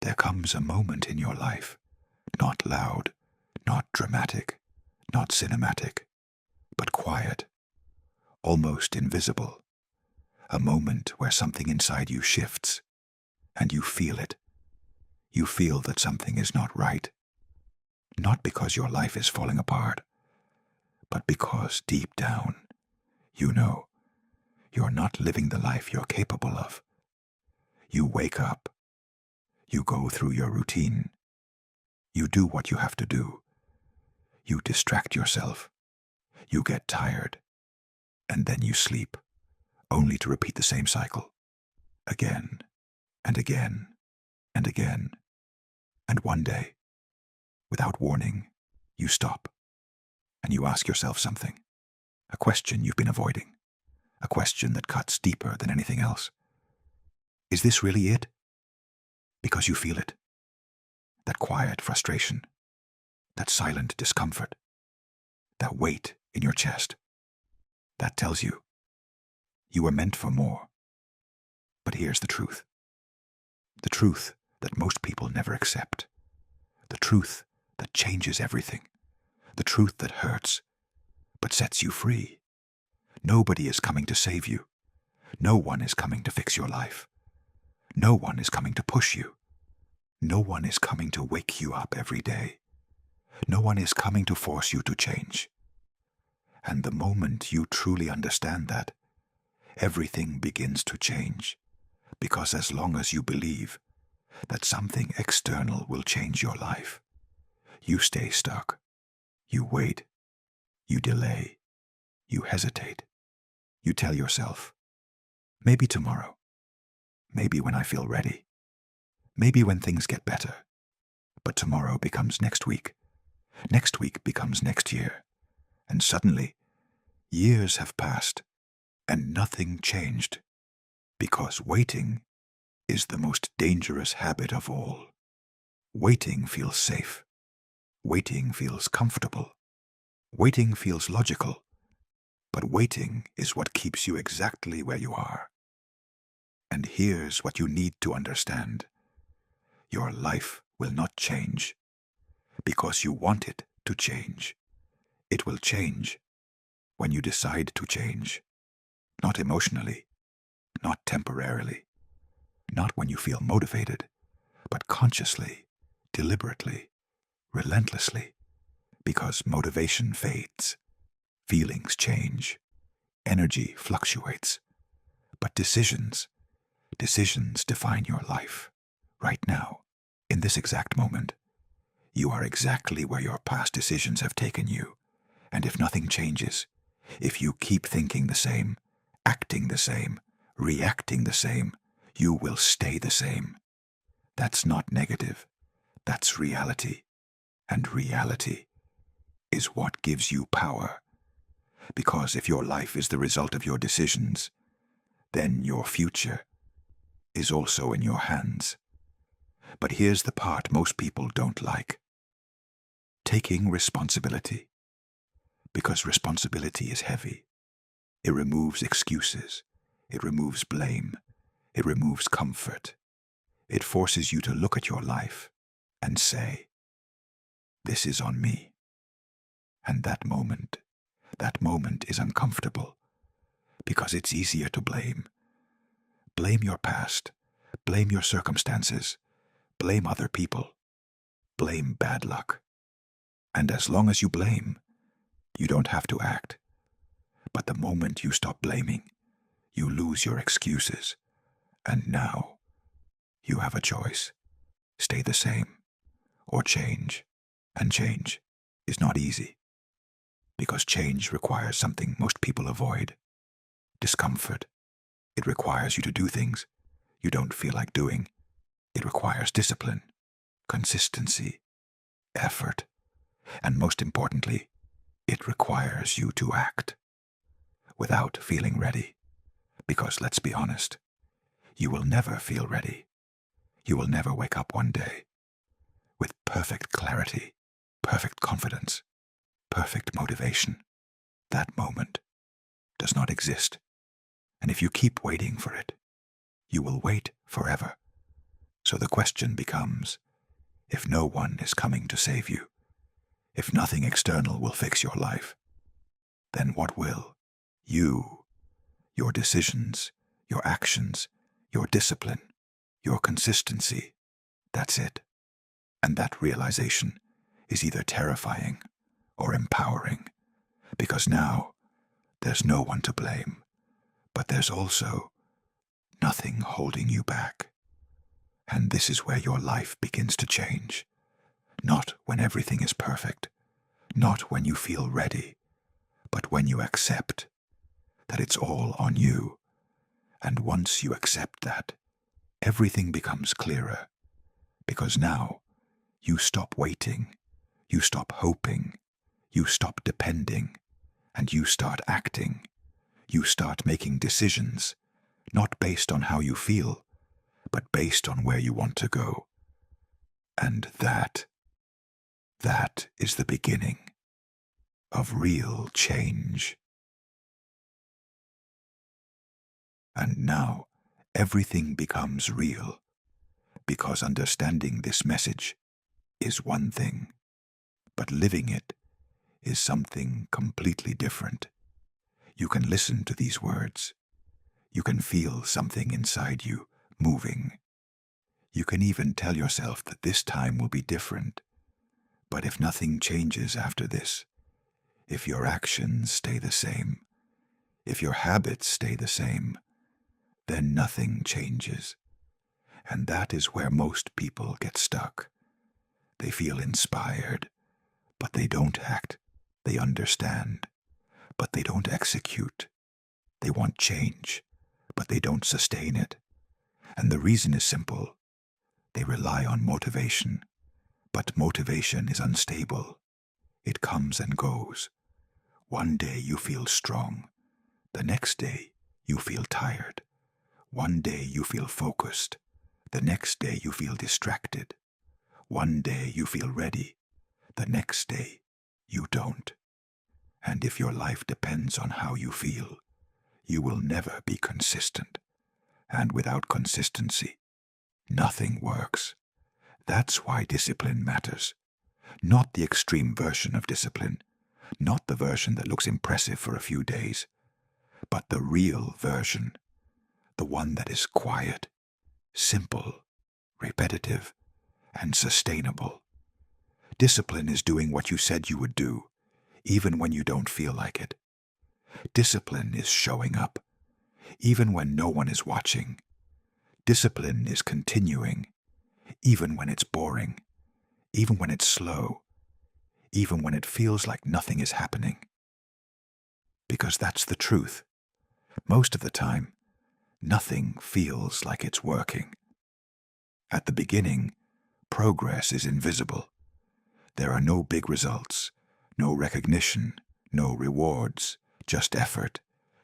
There comes a moment in your life, not loud, not dramatic, not cinematic, but quiet, almost invisible. A moment where something inside you shifts, and you feel it. You feel that something is not right. Not because your life is falling apart, but because deep down, you know, you're not living the life you're capable of. You wake up. You go through your routine. You do what you have to do. You distract yourself. You get tired. And then you sleep, only to repeat the same cycle. Again, and again, and again. And one day, without warning, you stop. And you ask yourself something. A question you've been avoiding. A question that cuts deeper than anything else. Is this really it? Because you feel it. That quiet frustration. That silent discomfort. That weight in your chest. That tells you you were meant for more. But here's the truth. The truth that most people never accept. The truth that changes everything. The truth that hurts, but sets you free. Nobody is coming to save you. No one is coming to fix your life. No one is coming to push you. No one is coming to wake you up every day. No one is coming to force you to change. And the moment you truly understand that, everything begins to change. Because as long as you believe that something external will change your life, you stay stuck. You wait. You delay. You hesitate. You tell yourself, maybe tomorrow. Maybe when I feel ready. Maybe when things get better. But tomorrow becomes next week. Next week becomes next year. And suddenly, years have passed, and nothing changed. Because waiting is the most dangerous habit of all. Waiting feels safe. Waiting feels comfortable. Waiting feels logical. But waiting is what keeps you exactly where you are. And here's what you need to understand. Your life will not change because you want it to change. It will change when you decide to change. Not emotionally, not temporarily, not when you feel motivated, but consciously, deliberately, relentlessly, because motivation fades, feelings change, energy fluctuates, but decisions define your life. Right now, in this exact moment, you are exactly where your past decisions have taken you, and if nothing changes, if you keep thinking the same, acting the same, reacting the same, you will stay the same. That's not negative. That's reality. And reality is what gives you power. Because if your life is the result of your decisions, then your future is also in your hands. But here's the part most people don't like. Taking responsibility. Because responsibility is heavy. It removes excuses. It removes blame. It removes comfort. It forces you to look at your life and say, this is on me. And that moment is uncomfortable because it's easier to blame. Blame your past. Blame your circumstances. Blame other people. Blame bad luck. And as long as you blame, you don't have to act. But the moment you stop blaming, you lose your excuses. And now, you have a choice. Stay the same, or change. And change is not easy. Because change requires something most people avoid. Discomfort. It requires you to do things you don't feel like doing. It requires discipline, consistency, effort, and most importantly, it requires you to act without feeling ready. Because let's be honest, you will never feel ready. You will never wake up one day with perfect clarity, perfect confidence, perfect motivation. That moment does not exist. And if you keep waiting for it, you will wait forever. So the question becomes, if no one is coming to save you, if nothing external will fix your life, then what will? You, your decisions, your actions, your discipline, your consistency. That's it. And that realization is either terrifying or empowering, because now there's no one to blame, but there's also nothing holding you back. And this is where your life begins to change. Not when everything is perfect, not when you feel ready, but when you accept that it's all on you. And once you accept that, everything becomes clearer, because now you stop waiting, you stop hoping, you stop depending, and you start acting. You start making decisions, not based on how you feel, but based on where you want to go. And that is the beginning of real change. And now everything becomes real, because understanding this message is one thing, but living it is something completely different. You can listen to these words. You can feel something inside you moving. You can even tell yourself that this time will be different. But if nothing changes after this, if your actions stay the same, if your habits stay the same, then nothing changes. And that is where most people get stuck. They feel inspired, but they don't act. They understand, but they don't execute. They want change, but they don't sustain it. And the reason is simple. They rely on motivation, but motivation is unstable. It comes and goes. One day you feel strong. The next day you feel tired. One day you feel focused. The next day you feel distracted. One day you feel ready. The next day you don't. And if your life depends on how you feel, you will never be consistent. And without consistency, nothing works. That's why discipline matters. Not the extreme version of discipline, not the version that looks impressive for a few days, but the real version, the one that is quiet, simple, repetitive, and sustainable. Discipline is doing what you said you would do, even when you don't feel like it. Discipline is showing up, even when no one is watching. Discipline is continuing, even when it's boring, even when it's slow, even when it feels like nothing is happening. Because that's the truth. Most of the time, nothing feels like it's working. At the beginning, progress is invisible. There are no big results, no recognition, no rewards, just effort,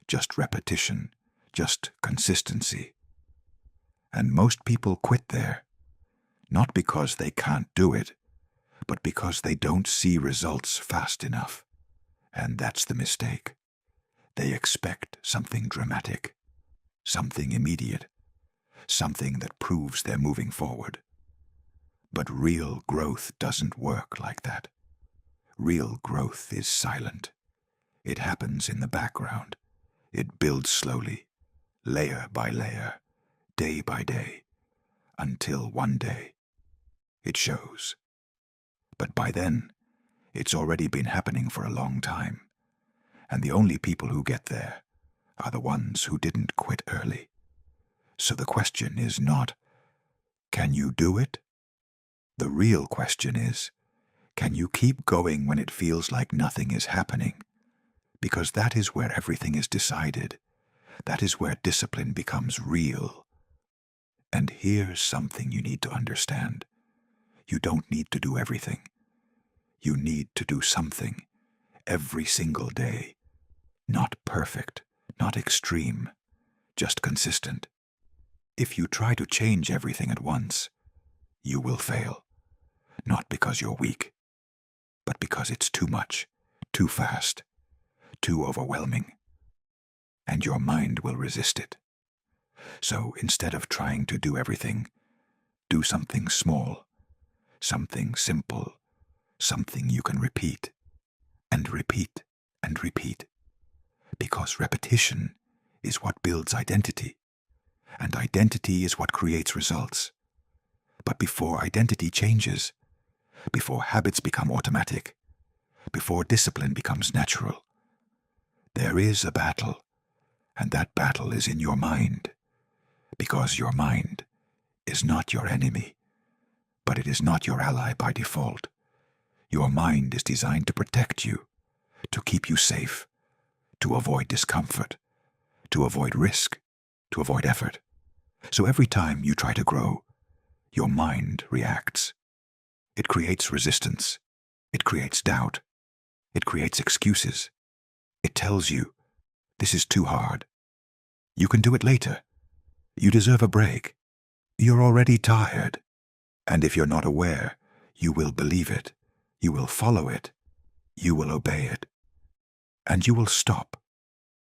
just repetition, just consistency. And most people quit there, not because they can't do it, but because they don't see results fast enough. And that's the mistake. They expect something dramatic, something immediate, something that proves they're moving forward. But real growth doesn't work like that. Real growth is silent. It happens in the background. It builds slowly, layer by layer, day by day, until one day it shows. But by then, it's already been happening for a long time, and the only people who get there are the ones who didn't quit early. So the question is not, can you do it? The real question is, can you keep going when it feels like nothing is happening? Because that is where everything is decided. That is where discipline becomes real. And here's something you need to understand. You don't need to do everything. You need to do something every single day. Not perfect, not extreme, just consistent. If you try to change everything at once, you will fail. Not because you're weak, but because it's too much, too fast, too overwhelming. And your mind will resist it. So instead of trying to do everything, Do something small, something simple, something you can repeat, and repeat, and repeat. Because repetition is what builds identity, and identity is what creates results. But before identity changes, before habits become automatic, before discipline becomes natural, there is a battle, and that battle is in your mind, because your mind is not your enemy, but it is not your ally by default. Your mind is designed to protect you, to keep you safe, to avoid discomfort, to avoid risk, to avoid effort. So every time you try to grow, your mind reacts. It creates resistance. It creates doubt. It creates excuses. It tells you, this is too hard. You can do it later. You deserve a break. You're already tired. And if you're not aware, you will believe it. You will follow it. You will obey it. And you will stop.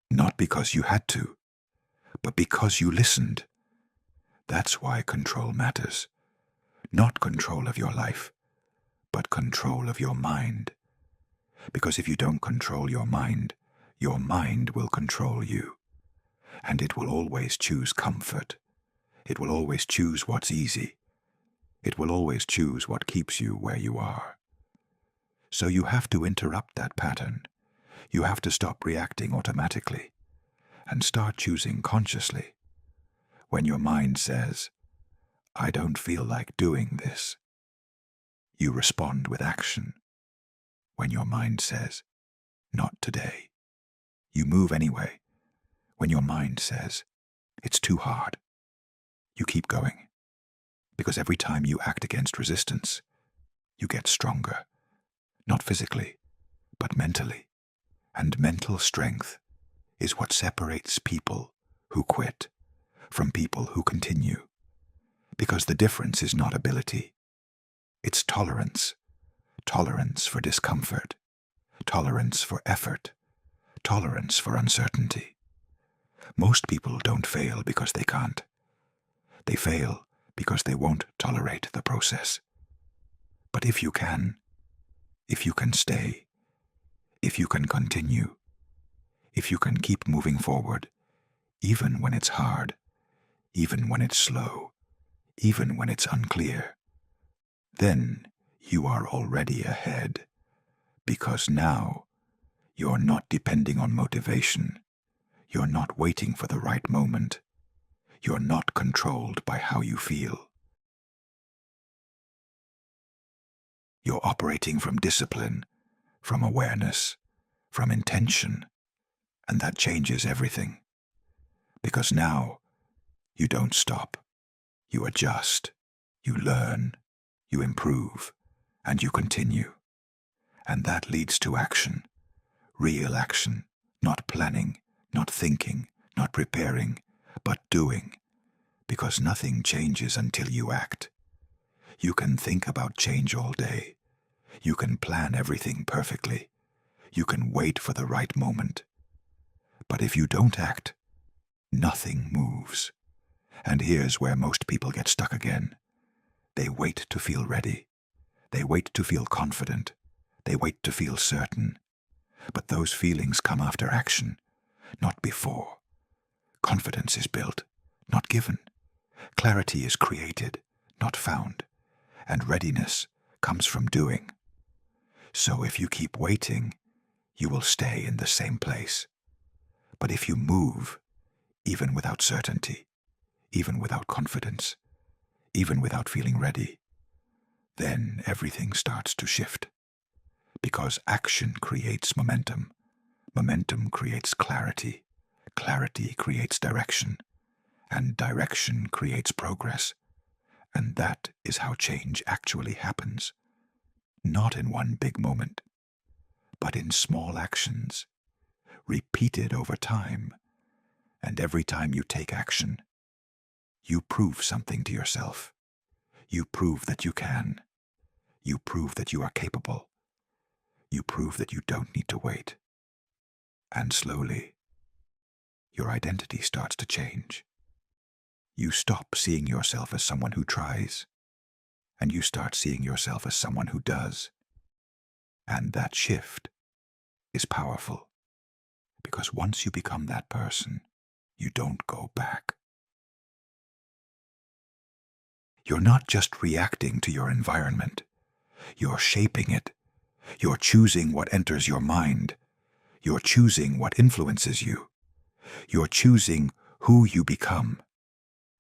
Not because you had to, but because you listened. That's why control matters. Not control of your life, but control of your mind. Because if you don't control your mind will control you. And it will always choose comfort. It will always choose what's easy. It will always choose what keeps you where you are. So you have to interrupt that pattern. You have to stop reacting automatically and start choosing consciously. When your mind says, I don't feel like doing this, you respond with action. When your mind says, not today, you move anyway. When your mind says, it's too hard, you keep going. Because every time you act against resistance, you get stronger. Not physically, but mentally. And mental strength is what separates people who quit from people who continue. Because the difference is not ability. It's tolerance. Tolerance for discomfort. Tolerance for effort. Tolerance for uncertainty. Most people don't fail because they can't. They fail because they won't tolerate the process. But if you can stay, if you can continue, if you can keep moving forward, even when it's hard, even when it's slow, even when it's unclear, then you are already ahead, because now you're not depending on motivation, you're not waiting for the right moment, you're not controlled by how you feel. You're operating from discipline, from awareness, from intention, and that changes everything. Because now, you don't stop. You adjust, you learn, you improve, and you continue. And that leads to action, real action, not planning, not thinking, not preparing, but doing. Because nothing changes until you act. You can think about change all day. You can plan everything perfectly. You can wait for the right moment. But if you don't act, nothing moves. And here's where most people get stuck again. They wait to feel ready. They wait to feel confident. They wait to feel certain. But those feelings come after action, not before. Confidence is built, not given. Clarity is created, not found. And readiness comes from doing. So if you keep waiting, you will stay in the same place. But if you move, even without certainty, even without confidence, even without feeling ready, then everything starts to shift. Because action creates momentum. Momentum creates clarity. Clarity creates direction. And direction creates progress. And that is how change actually happens. Not in one big moment, but in small actions, repeated over time. And every time you take action, you prove something to yourself. You prove that you can. You prove that you are capable. You prove that you don't need to wait. And slowly, your identity starts to change. You stop seeing yourself as someone who tries, and you start seeing yourself as someone who does. And that shift is powerful, because once you become that person, you don't go back. You're not just reacting to your environment. You're shaping it. You're choosing what enters your mind. You're choosing what influences you. You're choosing who you become.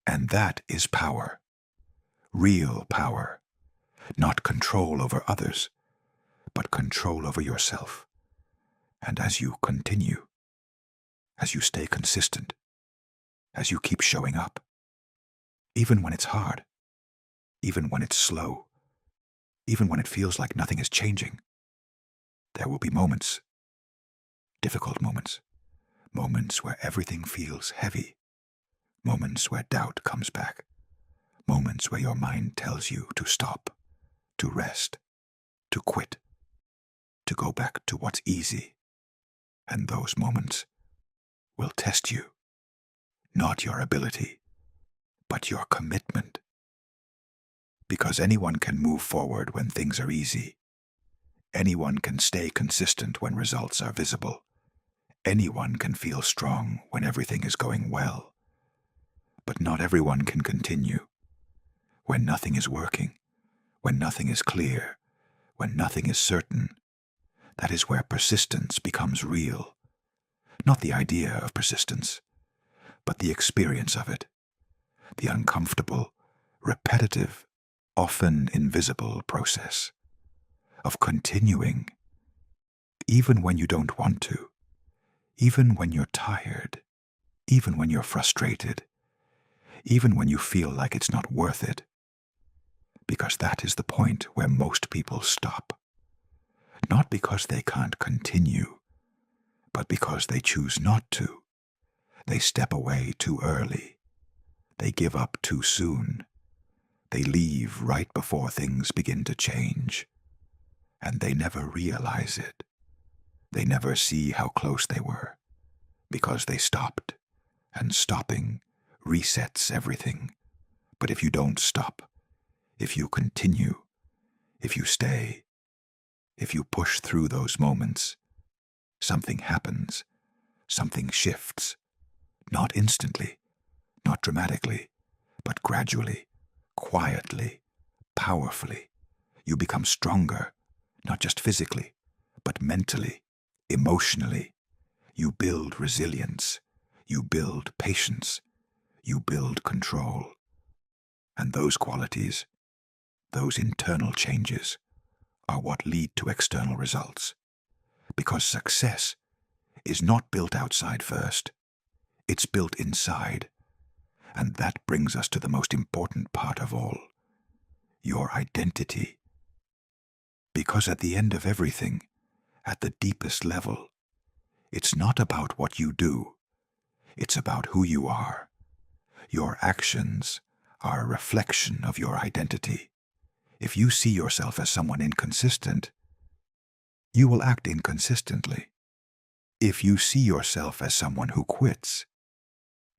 And that is power. Real power. Not control over others, but control over yourself. And as you continue, as you stay consistent, as you keep showing up, even when it's hard, even when it's slow, even when it feels like nothing is changing, there will be moments, difficult moments, moments where everything feels heavy, moments where doubt comes back, moments where your mind tells you to stop, to rest, to quit, to go back to what's easy. And those moments will test you, not your ability, but your commitment. Because anyone can move forward when things are easy. Anyone can stay consistent when results are visible. Anyone can feel strong when everything is going well. But not everyone can continue. When nothing is working, when nothing is clear, when nothing is certain, that is where persistence becomes real. Not the idea of persistence, but the experience of it. The uncomfortable, repetitive, often invisible process of continuing, even when you don't want to, even when you're tired, even when you're frustrated, even when you feel like it's not worth it. Because that is the point where most people stop. Not because they can't continue, but because they choose not to. They step away too early. They give up too soon. They leave right before things begin to change. And they never realize it. They never see how close they were, because they stopped, and stopping resets everything. But if you don't stop, if you continue, if you stay, if you push through those moments, something happens, something shifts, not instantly, not dramatically, but gradually, quietly, powerfully. You become stronger, not just physically, but mentally, emotionally. You build resilience, you build patience, you build control. And those qualities, those internal changes, are what lead to external results. Because success is not built outside first, it's built inside. And that brings us to the most important part of all, your identity. Because at the end of everything, at the deepest level, it's not about what you do, it's about who you are. Your actions are a reflection of your identity. If you see yourself as someone inconsistent, you will act inconsistently. If you see yourself as someone who quits,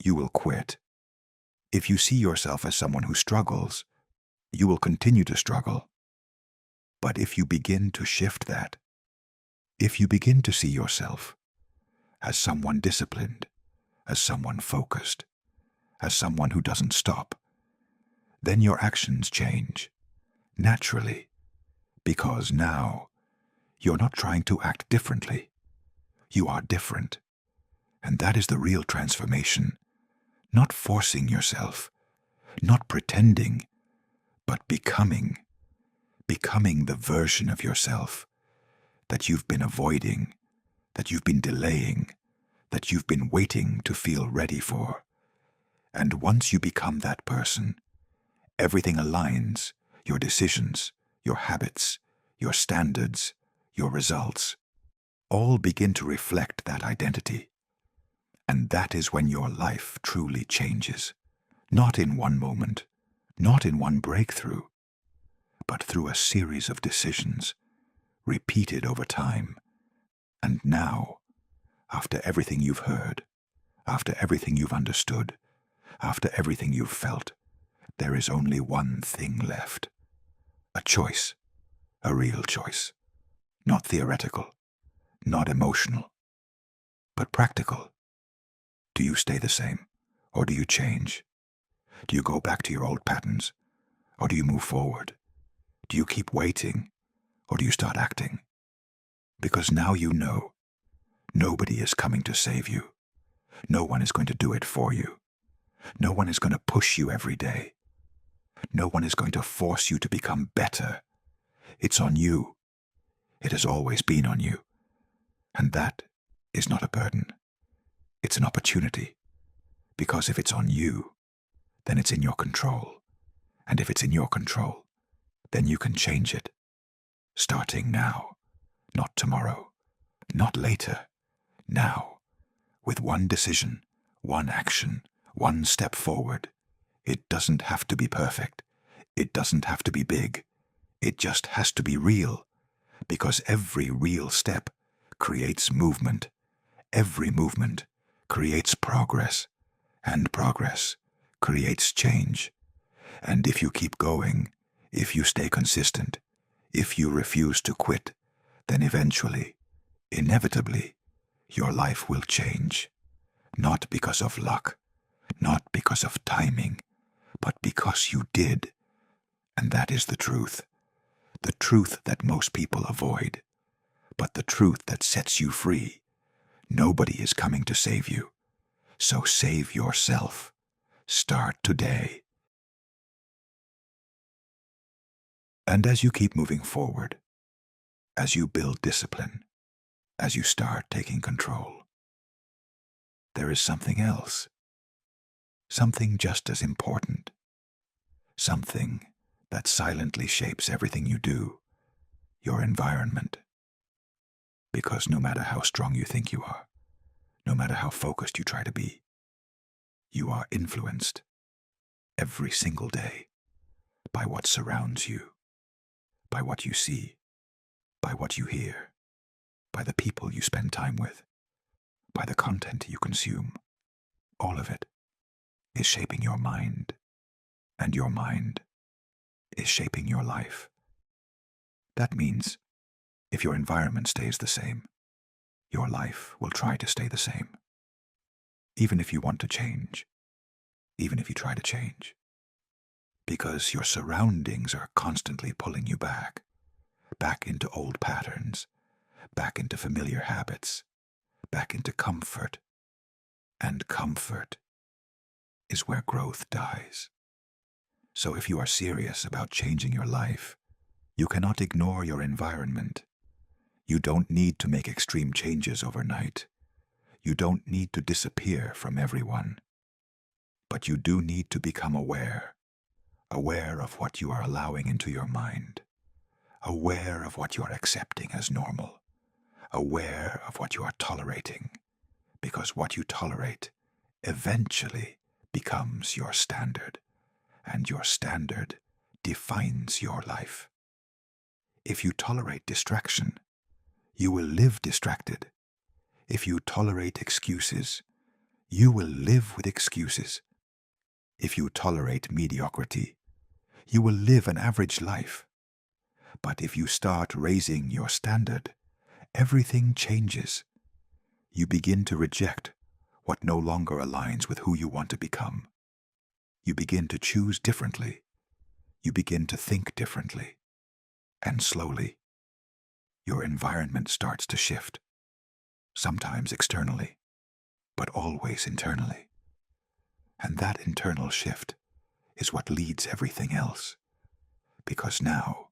you will quit. If you see yourself as someone who struggles, you will continue to struggle. But if you begin to shift that, if you begin to see yourself as someone disciplined, as someone focused, as someone who doesn't stop, then your actions change, naturally, because now you're not trying to act differently. You are different. And that is the real transformation. Not forcing yourself, not pretending, but becoming the version of yourself that you've been avoiding, that you've been delaying, that you've been waiting to feel ready for. And once you become that person, everything aligns, your decisions, your habits, your standards, your results, all begin to reflect that identity. And that is when your life truly changes. Not in one moment, not in one breakthrough, but through a series of decisions, repeated over time. And now, after everything you've heard, after everything you've understood, After everything you've felt, there is only one thing left. A choice. A real choice. Not theoretical. Not emotional. But practical. Do you stay the same? Or do you change? Do you go back to your old patterns? Or do you move forward? Do you keep waiting? Or do you start acting? Because now you know. Nobody is coming to save you. No one is going to do it for you. No one is going to push you every day. No one is going to force you to become better. It's on you. It has always been on you. And that is not a burden. It's an opportunity. Because if it's on you, then it's in your control. And if it's in your control, then you can change it. Starting now. Not tomorrow. Not later. Now. With one decision, one action, one step forward. It doesn't have to be perfect. It doesn't have to be big. It just has to be real. Because every real step creates movement. Every movement creates progress. And progress creates change. And if you keep going, if you stay consistent, if you refuse to quit, then eventually, inevitably, your life will change. Not because of luck, not because of timing, but because you did. And that is the truth. The truth that most people avoid. But the truth that sets you free. Nobody is coming to save you. So save yourself. Start today. And as you keep moving forward, as you build discipline, as you start taking control, there is something else. Something just as important. Something that silently shapes everything you do, your environment. Because no matter how strong you think you are, no matter how focused you try to be, you are influenced every single day by what surrounds you, by what you see, by what you hear, by the people you spend time with, by the content you consume. All of it is shaping your mind, and your mind is shaping your life. That means if your environment stays the same, your life will try to stay the same. Even if you want to change, even if you try to change. Because your surroundings are constantly pulling you back into old patterns, back into familiar habits, back into comfort. And comfort is where growth dies. So if you are serious about changing your life, you cannot ignore your environment. You don't need to make extreme changes overnight. You don't need to disappear from everyone. But you do need to become aware of what you are allowing into your mind, aware of what you are accepting as normal, aware of what you are tolerating, because what you tolerate eventually becomes your standard, and your standard defines your life. If you tolerate distraction, you will live distracted. If you tolerate excuses, you will live with excuses. If you tolerate mediocrity, you will live an average life. But if you start raising your standard, everything changes. You begin to reject what no longer aligns with who you want to become. You begin to choose differently. You begin to think differently. And slowly, your environment starts to shift. Sometimes externally, but always internally. And that internal shift is what leads everything else. Because now,